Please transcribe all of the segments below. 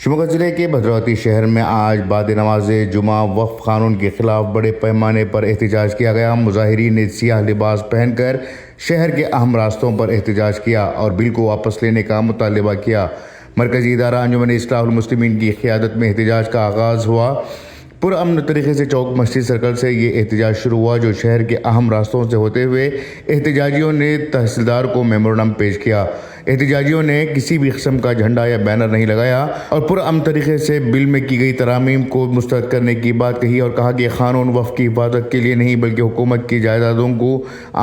शिवमोगा जिले के भद्रावती शहर में आज बाद नमाज जुमा वक्फ कानून के खिलाफ बड़े पैमाने पर एहतजाज किया गया। मुजाहिरीन ने सियाह लिबास पहनकर शहर के अहम रास्तों पर एहतजाज किया और बिल को वापस लेने का मुतालबा किया। मरकजी इदारा अंजुमन इस्लाहुल मुस्लिमीन की क़ियादत में एहतजाज का आगाज़ हुआ। पुरअमन तरीके से चौक मस्जिद सर्कल से ये एहतजाज शुरू हुआ, जो शहर के अहम रास्तों से होते हुए एहतजाजियों ने तहसीलदार को मेमोरेंडम पेश किया। एहतजाजियों ने किसी भी किस्म का झंडा या बैनर नहीं लगाया और पुरअमन तरीके से बिल में की गई तरामीम को मुस्तरद करने की बात कही और कहा कि कानून वक्फ की हिफाजत के लिए नहीं बल्कि हुकूमत की जायदादों को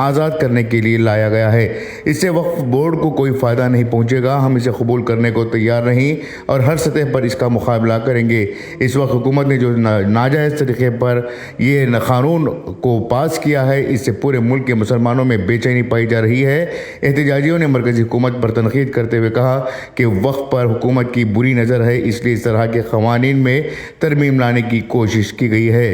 आज़ाद करने के लिए लाया गया है। इससे वक्फ बोर्ड को कोई फ़ायदा नहीं पहुँचेगा। हम इसे कबूल करने को तैयार नहीं और हर सतह पर इसका मुकाबला करेंगे। इस वक्त हुकूमत ने जो नाजायज़ तरीके पर ये कानून को पास किया है, इससे पूरे मुल्क के मुसलमानों में बेचैनी पाई जा रही है। एहतजाजियों ने मरकज़ी हुकूमत पर तनकीद करते हुए कहा कि वक्फ पर हुकूमत की बुरी नज़र है, इसलिए इस तरह के क़वानीन में तरमीम लाने की कोशिश की गई है।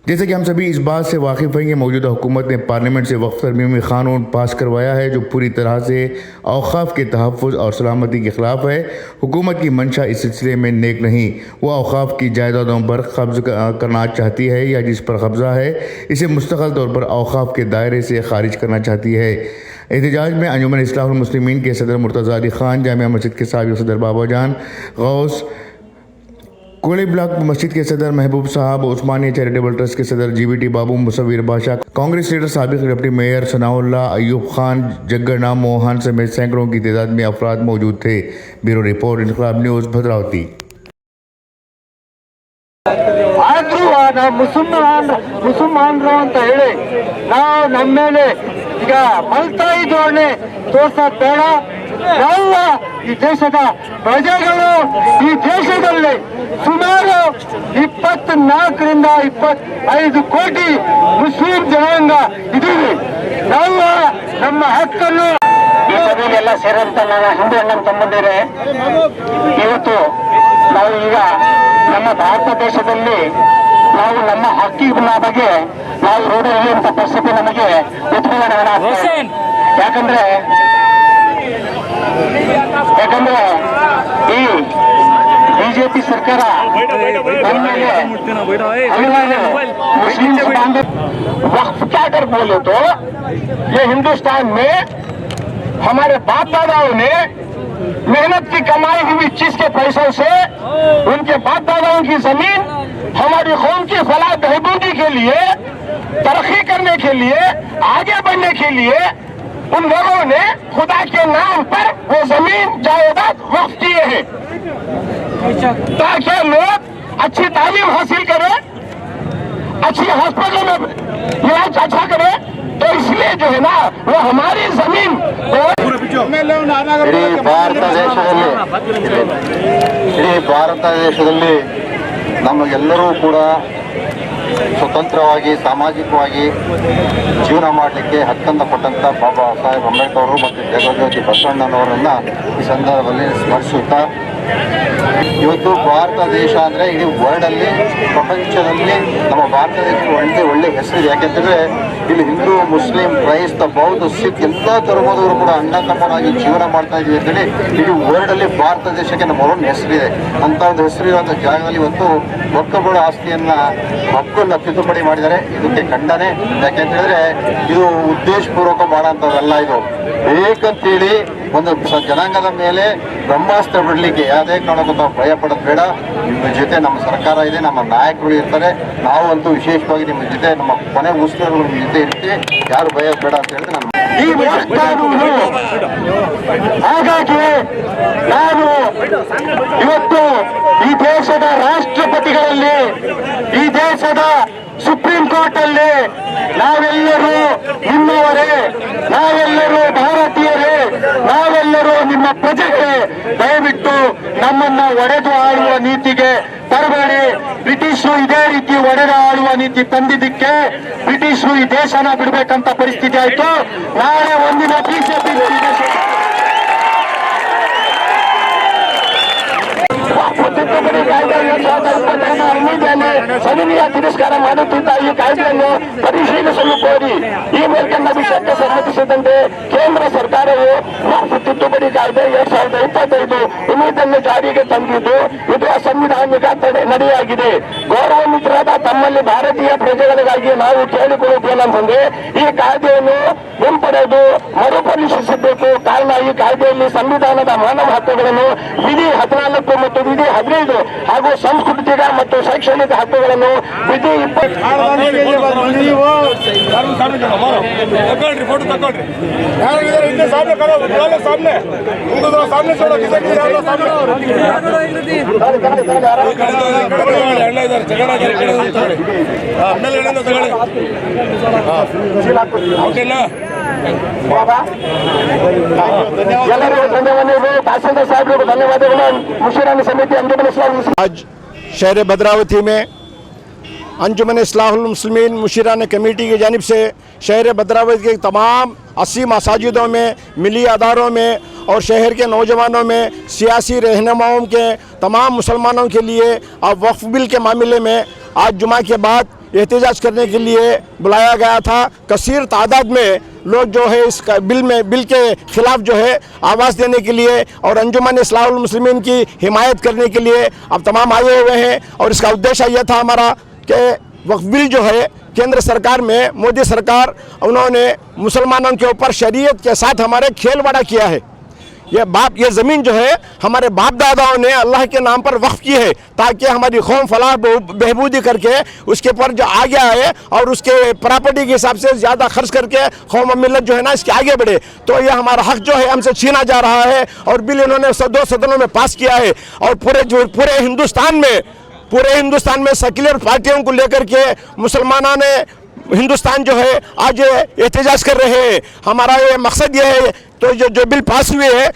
जैसे कि हम सभी इस बात से वाकिफ़ हैं कि मौजूदा हुकूमत ने पार्लियामेंट से वक्फ तरमीमी कानून पास करवाया है, जो पूरी तरह से औक़ाफ़ के तहफ़्फ़ुज़ और सलामती के ख़िलाफ़ है। हुकूमत की मंशा इस सिलसिले में नेक नहीं। वह औक़ाफ़ की जायदादों पर कब्ज़ करना चाहती है या जिस पर कब्ज़ा है इसे मुस्तक़िल तौर पर औक़ाफ़ के दायरे से खारिज करना चाहती है। एहतजाज में अंजुमन इस्लाहुल मुस्लिमीन के सदर मुर्तज़ा अली ख़ान, जामिया मस्जिद के साबिक़ सदर बाबाजान गौस, कोली ब्लॉक मस्जिद के सदर महबूब साहब, उस्मानिया चैरिटेबल ट्रस्ट के सदर GBT बाबू, मुसव्विर बादशाह, कांग्रेस लीडर साबिक़ डिप्टी मेयर सनाउल्लाह, अयूब खान, जग्गरना मोहन समेत सैकड़ों की तादाद में अफराद मौजूद थे। Bureau report, Inquilab news, Bhadravati. ನಾವು ಮುಸಲ್ಮಾನರು ಅಂತ ಹೇಳಿ ನಾವು ನಮ್ಮ ಮೇಲೆ ಈಗ ಮಲ್ತಾಯಿ ಧೋರಣೆ ತೋರ್ಸೋದು ಬೇಡ. ಎಲ್ಲ ಈ ದೇಶದ ಪ್ರಜೆಗಳು ಈ ದೇಶದಲ್ಲಿ ಸುಮಾರು 24ರಿಂದ 25 ಕೋಟಿ ಮುಸ್ಲಿಂ ಜನಾಂಗ ಇದೀವಿ. ನಾವು ನಮ್ಮ ಹಕ್ಕನ್ನು ಈ ಸಭೆಗೆಲ್ಲ ಸೇರಂತ ನನ್ನ ಹಿಂದೂ ಅಣ್ಣ ತಮ್ಮಂದಿರೇ, ಇವತ್ತು ನಾವು ಈಗ ನಮ್ಮ ಭಾರತ ದೇಶದಲ್ಲಿ ನಾವು ನಮ್ಮ ಹಕ್ಕಿನ ಬಗ್ಗೆ ನಾವು ರೋಡಲ್ಲಿ ಅಂತ ಪರಿಸ್ಥಿತಿ ನಮಗೆ ಉತ್ಪನ್ನವಾಗ್ತದೆ. ಯಾಕಂದ್ರೆ ಈ ಬಿಜೆಪಿ ಸರ್ಕಾರ मुस्लिम वक्फ क्या कर बोले तो ये हिंदुस्तान में हमारे बाप दादाओं ने मेहनत की कमाई हुई चीज के पैसों से उनके बाप दादाओं की जमीन हमारी कौम की फलाह बहबूदी के लिए, तरक्की करने के लिए, आगे बढ़ने के लिए उन लोगों ने खुदा के नाम पर वो जमीन जायदाद वक्फ किए हैं ताकि लोग अच्छी तालीम हासिल करें, अच्छी हॉस्पिटल में इलाज अच्छा करें। तो इसलिए जो है ना वो हमारी जमीन इडी ಭಾರತ ದೇಶದಲ್ಲಿ ನಮಗೆಲ್ಲರೂ ಕೂಡ ಸ್ವತಂತ್ರವಾಗಿ ಸಾಮಾಜಿಕವಾಗಿ ಜೀವನ ಮಾಡಲಿಕ್ಕೆ ಹಕ್ಕನ್ನು ಕೊಟ್ಟಂತ ಬಾಬಾ ಸಾಹೇಬ್ ಅಂಬೇಡ್ಕರ್ ಅವರು ಮತ್ತು ಜಗಜ್ಯೋತಿ ಬಸವಣ್ಣನವರನ್ನ ಈ ಸಂದರ್ಭದಲ್ಲಿ ಸ್ಮರಿಸುತ್ತಾ, ಇವತ್ತು ಭಾರತ ದೇಶ ಅಂದರೆ ಇಡೀ ವರ್ಲ್ಡಲ್ಲಿ, ಪ್ರಪಂಚದಲ್ಲಿ ನಮ್ಮ ಭಾರತ ದೇಶಕ್ಕೆ ಒಳ್ಳೆ ಹೆಸರಿದೆ. ಯಾಕೆಂದರೆ ಇಲ್ಲಿ ಹಿಂದೂ, ಮುಸ್ಲಿಂ, ಕ್ರೈಸ್ತ, ಬೌದ್ಧ, ಸಿಖ್ ಎಲ್ಲ ಧರ್ಮದವರು ಕೂಡ ಅಣ್ಣ ತಮ್ಮನಾಗಿ ಜೀವನ ಮಾಡ್ತಾ ಇದ್ದೀವಿ ಅಂತೇಳಿ ಇಡೀ ವರ್ಲ್ಡಲ್ಲಿ ಭಾರತ ದೇಶಕ್ಕೆ ನಮ್ಮ ಒಂದು ಹೆಸರಿದೆ. ಅಂಥ ಒಂದು ಹೆಸರಿರುವಂಥ ಜಾಗದಲ್ಲಿ ಇವತ್ತು ಒಕ್ಕಗಳ ಆಸ್ತಿಯನ್ನು ಹಕ್ಕನ್ನು ತಿದ್ದುಪಡಿ ಮಾಡಿದ್ದಾರೆ. ಇದಕ್ಕೆ ಖಂಡನೆ. ಯಾಕೆಂತೇಳಿದ್ರೆ ಇದು ಉದ್ದೇಶಪೂರ್ವಕ ಮಾಡೋಂಥದ್ದಲ್ಲ. ಇದು ಬೇಕಂತೇಳಿ ಒಂದು ಜನಾಂಗದ ಮೇಲೆ ಬ್ರಹ್ಮಾಸ್ತ್ರ ಬಿಡಲಿಕ್ಕೆ ಯಾವುದೇ ಕಾರಣಕ್ಕೂ ತಾವು ಭಯ ಪಡೋದು ಬೇಡ. ನಿಮ್ಮ ಜೊತೆ ನಮ್ಮ ಸರ್ಕಾರ ಇದೆ, ನಮ್ಮ ನಾಯಕರು ಇರ್ತಾರೆ. ನಾವಂತೂ ವಿಶೇಷವಾಗಿ ನಿಮ್ಮ ಜೊತೆ, ನಮ್ಮ ಕೊನೆ ಉಸ್ತುವಾರಿಗಳು ನಿಮ್ಮ ಜೊತೆ ಇರ್ತೀವಿ. ಯಾರು ಭಯ ಬೇಡ ಅಂತ ಹೇಳಿದ್ರೆ ನಾನು ಹಾಗಾಗಿ ನಾನು ಇವತ್ತು ಈ ದೇಶದ ರಾಷ್ಟ್ರಪತಿಗಳಲ್ಲಿ, ಈ ದೇಶದ ಸುಪ್ರೀಂ ಕೋರ್ಟ್ ಅಲ್ಲಿ ನಾವೆಲ್ಲರೂ ನಿಮ್ಮವರೇ, ನಾವೆಲ್ಲರೂ ಭಾರತೀಯರೇ, ನಾವೆಲ್ಲರೂ ನಿಮ್ಮ ಪ್ರಜೆಗಳೇ. ದಯವಿಟ್ಟು ನಮ್ಮನ್ನ ಒಡೆದು ಆಳುವ ನೀತಿಗೆ ತರಬೇಡಿ. ಬ್ರಿಟಿಷರು ಇದೇ ರೀತಿ ಒಡೆದು ಆಳುವ ನೀತಿ ತಂದಿದ್ದಕ್ಕೆ ಬ್ರಿಟಿಷರು ಈ ದೇಶನ ಬಿಡಬೇಕಂತ ಪರಿಸ್ಥಿತಿ ಆಯ್ತು. ನಾಳೆ ಒಂದಿನ ಬಿಜೆಪಿ ತಿದ್ದುಪಡಿ ಕಾಯ್ದೆ 2021 ಸವಿನಯ ತಿರಸ್ಕಾರ ಮಾಡುತ್ತಿದ್ದ ಈ ಕಾಯ್ದೆಯನ್ನು ಪರಿಶೀಲಿಸಲು ಕೋರಿ ಈ ಮೇಲ್ಕಂಡ ವಿಷಯಕ್ಕೆ ಸಂಬಂಧಿಸಿದಂತೆ ಕೇಂದ್ರ ಸರ್ಕಾರವು ವಕ್ಫ್ ತಿದ್ದುಪಡಿ ತಿದ್ದುಪಡಿ ಕಾಯ್ದೆ 2025 ಇದನ್ನು ಜಾರಿಗೆ ತಂದಿದ್ದು ಇದು ಅಸಂವಿಧಾನಿಕ ನಡೆಯಾಗಿದೆ. ಗೌರವಾನ್ವಿತರಾದ ತಮ್ಮಲ್ಲಿ ಭಾರತೀಯ ಪ್ರಜೆಗಳಿಗಾಗಿ ನಾವು ಕೇಳಿಕೊಳ್ಳುವುದೇನೆಂದರೆ ಈ ಕಾಯ್ದೆಯನ್ನು ಹಿಂಪಡೆದು ಮರುಪರಿಶೀಲಿಸಬೇಕು. ಕಾರಣ ಈ ಕಾಯ್ದೆಯಲ್ಲಿ ಸಂವಿಧಾನದ ಮಾನವ ಹಕ್ಕುಗಳನ್ನು ವಿಧಿ 14 ಮತ್ತು ವಿಧಿ 15 ಹಾಗೂ ಸಾಂಸ್ಕೃತಿಕ ಮತ್ತು ಶೈಕ್ಷಣಿಕ ಹಕ್ಕುಗಳನ್ನು ವಿಧಿ 20 आज शहर भद्रावती में अंजुमन इस्लाहुल मुस्लिमीन मुशीराना कमेटी की जानिब से शहर भद्रावती के तमाम 80 मसाजिदों में, मिली अदारों में और शहर के नौजवानों में, सियासी रहनुमाओं के तमाम मुसलमानों के लिए अब वक्फ बिल के मामले में आज जुमा के बाद एहतजाज करने के लिए बुलाया गया था। कसीर तादाद में लोग जो है इस बिल के खिलाफ जो है आवाज़ देने के लिए और अंजुमन इस्लाहुल मुस्लिमीन की हिमायत करने के लिए अब तमाम आए हुए हैं। और इसका उद्देश्य यह था हमारा कि वक्फ बिल जो है केंद्र सरकार में मोदी सरकार उन्होंने मुसलमानों के ऊपर शरीयत के साथ हमारे खेलवाड़ा किया है। ये ज़मीन जो है हमारे बाप दादाओं ने अल्लाह के नाम पर वक्फ की है ताकि हमारी कौम फलाह बहबूदी करके उसके पर जो आगे आए और उसके प्रॉपर्टी के हिसाब से ज़्यादा खर्च करके कौम मिलत जो है ना इसके आगे बढ़े। तो ये हमारा हक जो है हमसे छीना जा रहा है और बिल इन्होंने 2 सदनों में पास किया है। और पूरे हिंदुस्तान में सेक्युलर पार्टियों को लेकर के मुसलमानों ने हिंदुस्तान जो है आज एहतजाज कर रहे हैं। हमारा ये मकसद ये है तो जो बिल पास हुए है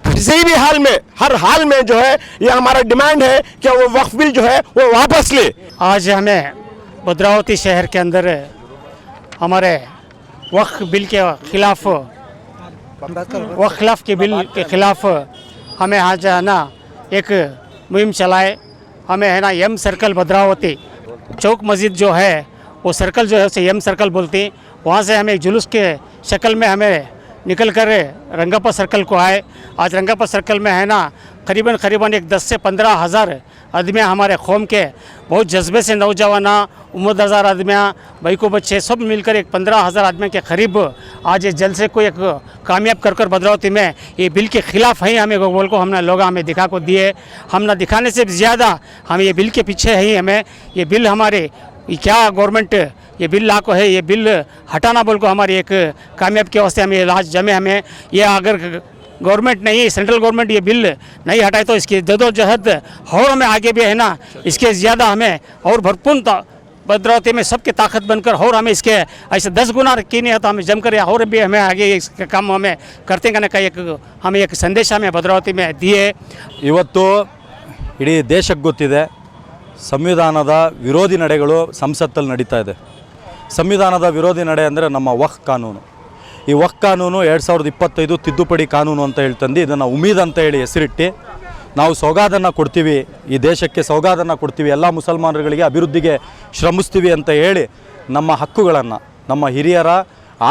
किसी भी हाल में हर हाल में जो है ये हमारा डिमांड है कि वो वक्फ बिल जो है वो वापस ले। आज हमें भद्रावती शहर के अंदर हमारे वक्फ बिल के खिलाफ बिल के खिलाफ हमें आज है ना एक मुहिम चलाए। हमें है ना एम सर्कल भद्रावती चौक मस्जिद जो है वो सर्कल जो है उसे एम सर्कल बोलते हैं। वहाँ से हमें जुलूस के शक्ल में हमें निकल कर रंगापा सर्कल को आए। आज रंगापा सर्कल में है ना करीबन एक 10 से 15 हज़ार आदमियाँ हमारे कौम के बहुत जज्बे से नौजवाना उम्रदराज आदमियाँ भाई को बच्चे सब मिलकर एक 15,000 आदमी के करीब आज इस जलसे को एक कामयाब कर भद्रावती में ये बिल के ख़िलाफ़ हैं। हमें बोल को हमने लोग हमें दिखा को दिए। हम ना दिखाने से ज़्यादा हम ये बिल के पीछे ही हमें ये बिल हमारे क्या गवर्नमेंट ये बिल ला को है ये बिल हटाना बोल को हमारी एक कामयाब के वास्ते हमें लाज जमे। हमें ये अगर गवर्नमेंट नहीं सेंट्रल गवर्नमेंट ये बिल नहीं हटाए तो इसकी जदोजहद और हमें आगे भी है ना इसके ज़्यादा हमें और भरपूर भद्रावती में सबके ताकत बनकर और हमें इसके ऐसे 10 गुना की नहीं तो हमें जमकर और भी हमें आगे इसका काम हमें करते कहने का हमें एक संदेश हमें भद्रावती में दिए। ಇವತ್ತು ಇಡೀ ದೇಶಕ್ಕೆ ಗೊತ್ತಿದೆ ಸಂವಿಧಾನದ ವಿರೋಧಿ ನಡೆಗಳು ಸಂಸತ್ತಲ್ಲಿ ನಡೀತಾ ಇದೆ. ಸಂವಿಧಾನದ ವಿರೋಧಿ ನಡೆ ಅಂದರೆ ನಮ್ಮ ವಕ್ಫ್ ಕಾನೂನು. ಈ ವಕ್ಫ್ ಕಾನೂನು 2025 ತಿದ್ದುಪಡಿ ಕಾನೂನು ಅಂತ ಹೇಳ್ತಂದು ಇದನ್ನು ಉಮೀದ್ ಅಂತ ಹೇಳಿ ಹೆಸರಿಟ್ಟು ನಾವು ಸೌಗಾದನ್ನು ಕೊಡ್ತೀವಿ, ಈ ದೇಶಕ್ಕೆ ಸೌಗಾದನ್ನು ಕೊಡ್ತೀವಿ, ಎಲ್ಲ ಮುಸಲ್ಮಾನರುಗಳಿಗೆ ಅಭಿವೃದ್ಧಿಗೆ ಶ್ರಮಿಸ್ತೀವಿ ಅಂತ ಹೇಳಿ ನಮ್ಮ ಹಕ್ಕುಗಳನ್ನು ನಮ್ಮ ಹಿರಿಯರ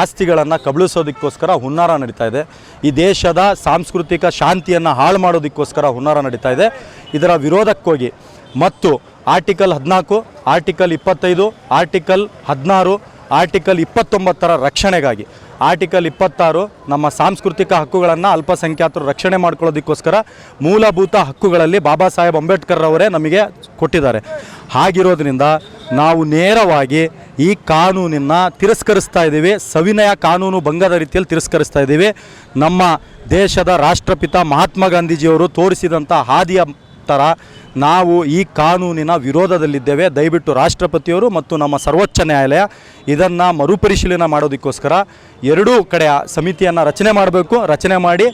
ಆಸ್ತಿಗಳನ್ನು ಕಬಳಿಸೋದಕ್ಕೋಸ್ಕರ ಹುನ್ನಾರ ನಡೀತಾ ಇದೆ. ಈ ದೇಶದ ಸಾಂಸ್ಕೃತಿಕ ಶಾಂತಿಯನ್ನು ಹಾಳು ಮಾಡೋದಕ್ಕೋಸ್ಕರ ಹುನ್ನಾರ ನಡೀತಾ ಇದೆ. ಇದರ ವಿರೋಧಕ್ಕೋಗಿ ಮತ್ತು ಆರ್ಟಿಕಲ್ 14, ಆರ್ಟಿಕಲ್ 25, ಆರ್ಟಿಕಲ್ 16, ಆರ್ಟಿಕಲ್ 29 ರಕ್ಷಣೆಗಾಗಿ ಆರ್ಟಿಕಲ್ 26 ನಮ್ಮ ಸಾಂಸ್ಕೃತಿಕ ಹಕ್ಕುಗಳನ್ನು ಅಲ್ಪಸಂಖ್ಯಾತರು ರಕ್ಷಣೆ ಮಾಡ್ಕೊಳ್ಳೋದಕ್ಕೋಸ್ಕರ ಮೂಲಭೂತ ಹಕ್ಕುಗಳಲ್ಲಿ ಬಾಬಾ ಸಾಹೇಬ್ ಅಂಬೇಡ್ಕರ್ ಅವರೇ ನಮಗೆ ಕೊಟ್ಟಿದ್ದಾರೆ. ಹಾಗಿರೋದ್ರಿಂದ ನಾವು ನೇರವಾಗಿ ಈ ಕಾನೂನನ್ನು ತಿರಸ್ಕರಿಸ್ತಾ ಇದ್ದೀವಿ. ಸವಿನಯ ಕಾನೂನು ಭಂಗದ ರೀತಿಯಲ್ಲಿ ತಿರಸ್ಕರಿಸ್ತಾ ಇದ್ದೀವಿ. ನಮ್ಮ ದೇಶದ ರಾಷ್ಟ್ರಪಿತ ಮಹಾತ್ಮ ಗಾಂಧೀಜಿಯವರು ತೋರಿಸಿದಂಥ ಹಾದಿಯ ಥರ ನಾವು ಈ ಕಾನೂನಿನ ವಿರೋಧದಲ್ಲಿದ್ದೇವೆ. ದಯವಿಟ್ಟು ರಾಷ್ಟ್ರಪತಿಯವರು ಮತ್ತು ನಮ್ಮ ಸರ್ವೋಚ್ಚ ನ್ಯಾಯಾಲಯ ಇದನ್ನು ಮರುಪರಿಶೀಲನೆ ಮಾಡೋದಕ್ಕೋಸ್ಕರ ಎರಡೂ ಕಡೆಯ ಸಮಿತಿಯನ್ನು ರಚನೆ ಮಾಡಬೇಕು. ರಚನೆ ಮಾಡಿ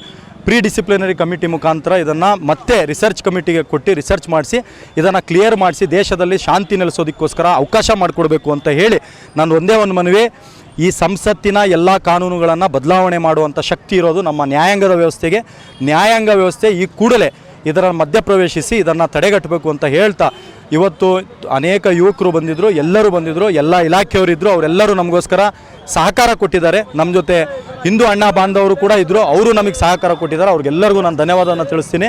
ಪ್ರೀ ಡಿಸಿಪ್ಲಿನರಿ ಕಮಿಟಿ ಮುಖಾಂತರ ಇದನ್ನು ಮತ್ತೆ ರಿಸರ್ಚ್ ಕಮಿಟಿಗೆ ಕೊಟ್ಟು ರಿಸರ್ಚ್ ಮಾಡಿಸಿ ಇದನ್ನು ಕ್ಲಿಯರ್ ಮಾಡಿಸಿ ದೇಶದಲ್ಲಿ ಶಾಂತಿ ನೆಲೆಸೋದಕ್ಕೋಸ್ಕರ ಅವಕಾಶ ಮಾಡಿಕೊಡ್ಬೇಕು ಅಂತ ಹೇಳಿ ನಾನು ಒಂದೇ ಒಂದು ಮನವಿ, ಈ ಸಂಸತ್ತಿನ ಎಲ್ಲ ಕಾನೂನುಗಳನ್ನು ಬದಲಾವಣೆ ಮಾಡುವಂಥ ಶಕ್ತಿ ಇರೋದು ನಮ್ಮ ನ್ಯಾಯಾಂಗದ ವ್ಯವಸ್ಥೆಗೆ. ನ್ಯಾಯಾಂಗ ವ್ಯವಸ್ಥೆ ಈ ಕೂಡಲೇ ಇದರ ಮಧ್ಯಪ್ರವೇಶಿಸಿ ಇದನ್ನು ತಡೆಗಟ್ಟಬೇಕು ಅಂತ ಹೇಳ್ತಾ ಇವತ್ತು ಅನೇಕ ಯುವಕರು ಬಂದಿದ್ದರು, ಎಲ್ಲರೂ ಬಂದಿದ್ದರು, ಎಲ್ಲ ಇಲಾಖೆಯವರಿದ್ದರು, ಅವರೆಲ್ಲರೂ ನಮಗೋಸ್ಕರ ಸಹಕಾರ ಕೊಟ್ಟಿದ್ದಾರೆ. ನಮ್ಮ ಜೊತೆ ಹಿಂದೂ ಅಣ್ಣ ಬಾಂಧವರು ಕೂಡ ಇದ್ದರು, ಅವರು ನಮಗೆ ಸಹಕಾರ ಕೊಟ್ಟಿದ್ದಾರೆ. ಅವ್ರಿಗೆಲ್ಲರಿಗೂ ನಾನು ಧನ್ಯವಾದವನ್ನು ತಿಳಿಸ್ತೀನಿ.